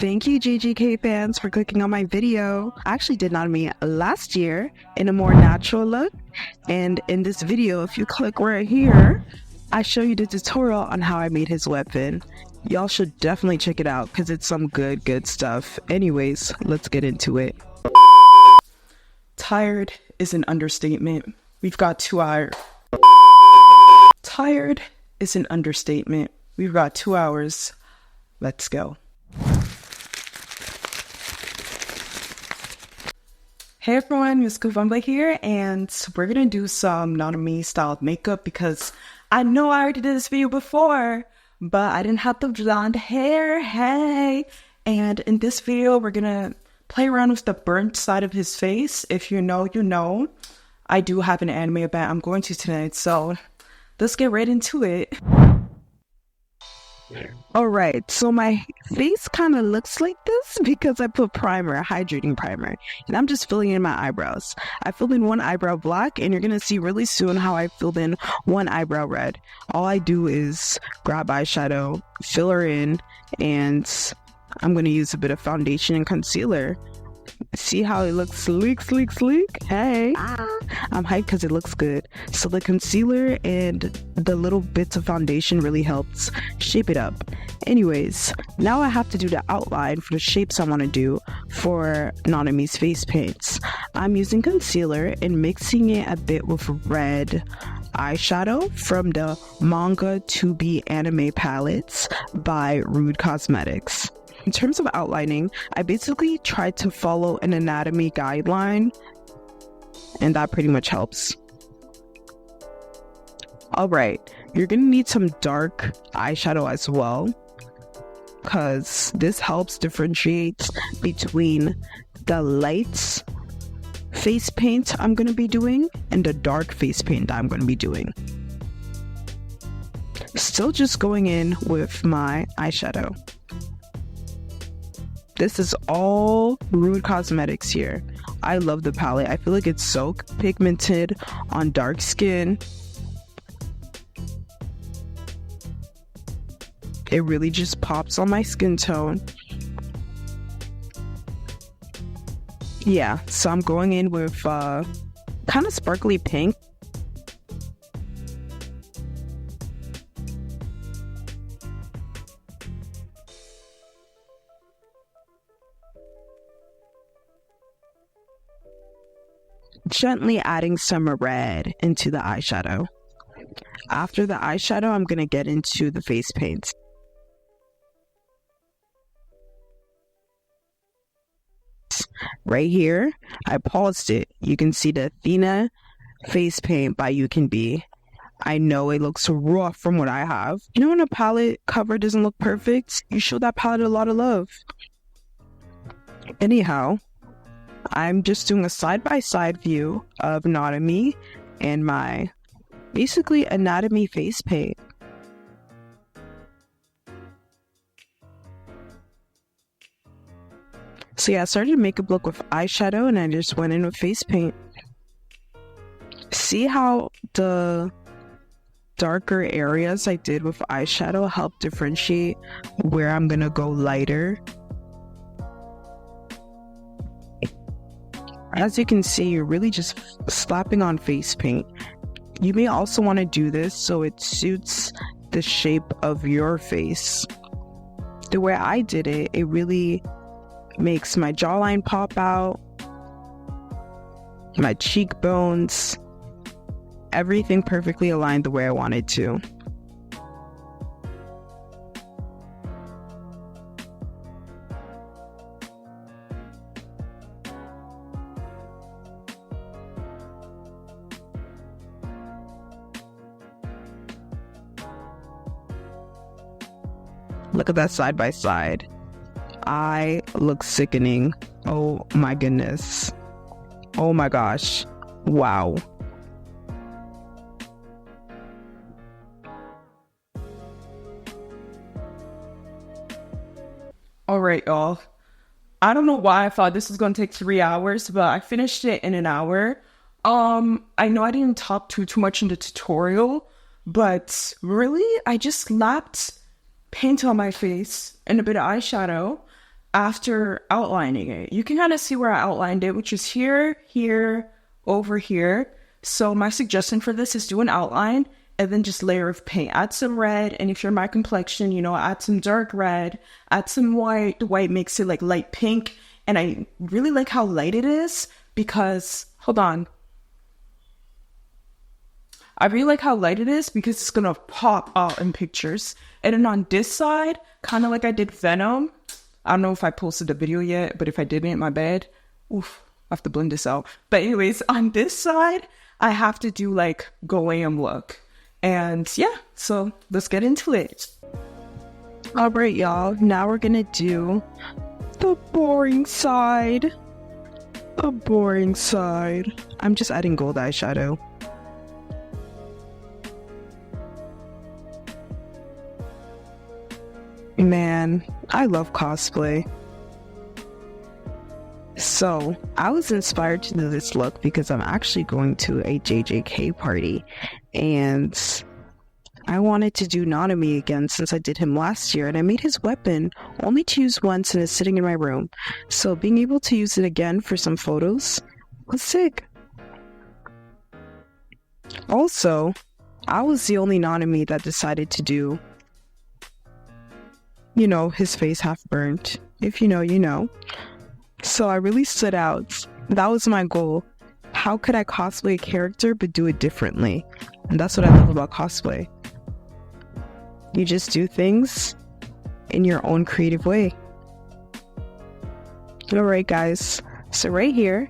Thank you, JGK fans, for clicking on my video. I actually did Nanami last year in a more natural look, and in this video, if you click right here, I show you the tutorial on how I made his weapon. Y'all should definitely check it out because it's some good stuff. Anyways, let's get into it. Tired is an understatement. We've got 2 hours. Tired is an understatement. We've got 2 hours. Let's go. Hey everyone, Miss Kuvamba here, and we're gonna do some Nanami styled makeup because I know I already did this video before, but I didn't have the blonde hair, hey! And in this video, we're gonna play around with the burnt side of his face. If you know, you know. I do have an anime event I'm going to tonight, so let's get right into it. Alright, so my face kind of looks like this because I put primer, hydrating primer, and I'm just filling in my eyebrows. I filled in one eyebrow black, and you're going to see really soon how I filled in one eyebrow red. All I do is grab eyeshadow, fill her in, and I'm going to use a bit of foundation and concealer. See how it looks sleek? Hey, I'm hyped because it looks good. So the concealer and the little bits of foundation really helps shape it up. Anyways, now I have to do the outline for the shapes I want to do for Nanami's face paints. I'm using concealer and mixing it a bit with red eyeshadow from the Manga To Be Anime palettes by Rude Cosmetics. In terms of outlining, I basically tried to follow an anatomy guideline, and that pretty much helps. Alright, you're gonna need some dark eyeshadow as well, because this helps differentiate between the light face paint I'm gonna be doing and the dark face paint I'm gonna be doing. Still just going in with my eyeshadow. This is all Rude Cosmetics here. I love the palette. I feel like it's so pigmented on dark skin. It really just pops on my skin tone. Yeah, so I'm going in with kind of sparkly pink. Gently adding some red into the eyeshadow. After the eyeshadow, I'm going to get into the face paints. Right here, I paused it. You can see the Athena face paint by You Can Be. I know it looks rough from what I have. You know when a palette cover doesn't look perfect? You show that palette a lot of love. Anyhow, I'm just doing a side-by-side view of Nanami and my basically anatomy face paint. So yeah, I started a makeup look with eyeshadow and I just went in with face paint. See how the darker areas I did with eyeshadow help differentiate where I'm gonna go lighter. As you can see, you're really just slapping on face paint. You may also want to do this so it suits the shape of your face. The way I did it, it really makes my jawline pop out, my cheekbones, everything perfectly aligned the way I wanted to. Look at that side by side. I look sickening. Oh my goodness. Oh my gosh. Wow. Alright, y'all. I don't know why I thought this was going to take 3 hours, but I finished it in an hour. I know I didn't talk too much in the tutorial, but really, I just slapped paint on my face and a bit of eyeshadow, after outlining it. You can kind of see where I outlined it, which is here, here, over here. So my suggestion for this is do an outline and then just layer of paint. Add some red, and if you're my complexion, you know, add some dark red, add some white. The white makes it like light pink. And I really like how light it is because, hold on. I really like how light it is because it's going to pop out in pictures. And then on this side, kind of like I did Venom. I don't know if I posted a video yet, but if I didn't, my bad. Oof, I have to blend this out. But anyways, on this side, I have to do like glam look. And yeah, so let's get into it. All right, y'all. Now we're going to do the boring side. The boring side. I'm just adding gold eyeshadow. Man, I love cosplay. So, I was inspired to do this look because I'm actually going to a JJK party. And I wanted to do Nanami again since I did him last year. And I made his weapon only to use once and it's sitting in my room. So, being able to use it again for some photos was sick. Also, I was the only Nanami that decided to do, you know, his face half burnt. If you know, you know. So I really stood out. That was my goal. How could I cosplay a character but do it differently? And that's what I love about cosplay. You just do things in your own creative way. Alright guys, so right here,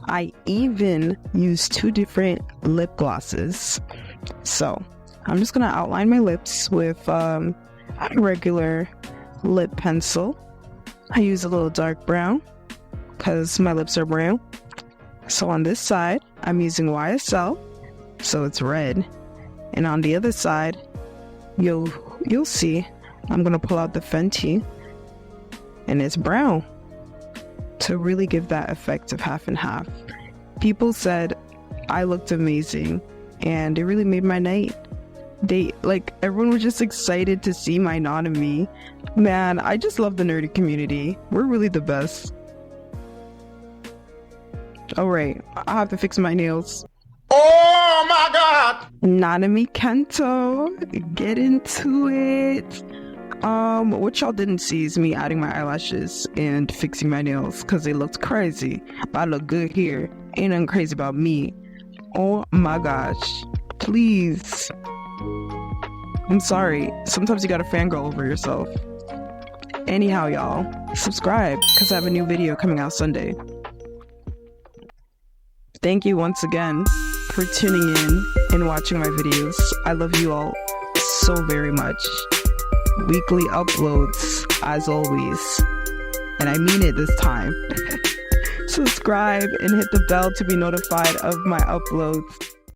I even used 2 different lip glosses. So I'm just gonna outline my lips with a regular lip pencil. I use a little dark brown because my lips are brown. So on this side, I'm using YSL, so it's red. And on the other side, you'll see, I'm gonna pull out the Fenty, and it's brown to really give that effect of half and half. People said I looked amazing, and it really made my night. Everyone was just excited to see my Nanami. Man, I just love the nerdy community. We're really the best. Alright, I have to fix my nails. Oh my god! Nanami Kento, get into it. What y'all didn't see is me adding my eyelashes and fixing my nails because they looked crazy. But I look good here. Ain't nothing crazy about me. Oh my gosh. Please. I'm sorry. Sometimes you gotta fangirl over yourself. Anyhow, y'all, subscribe because I have a new video coming out Sunday. Thank you once again for tuning in and watching my videos. I love you all so very much. Weekly uploads, as always. And I mean it this time. Subscribe and hit the bell to be notified of my uploads.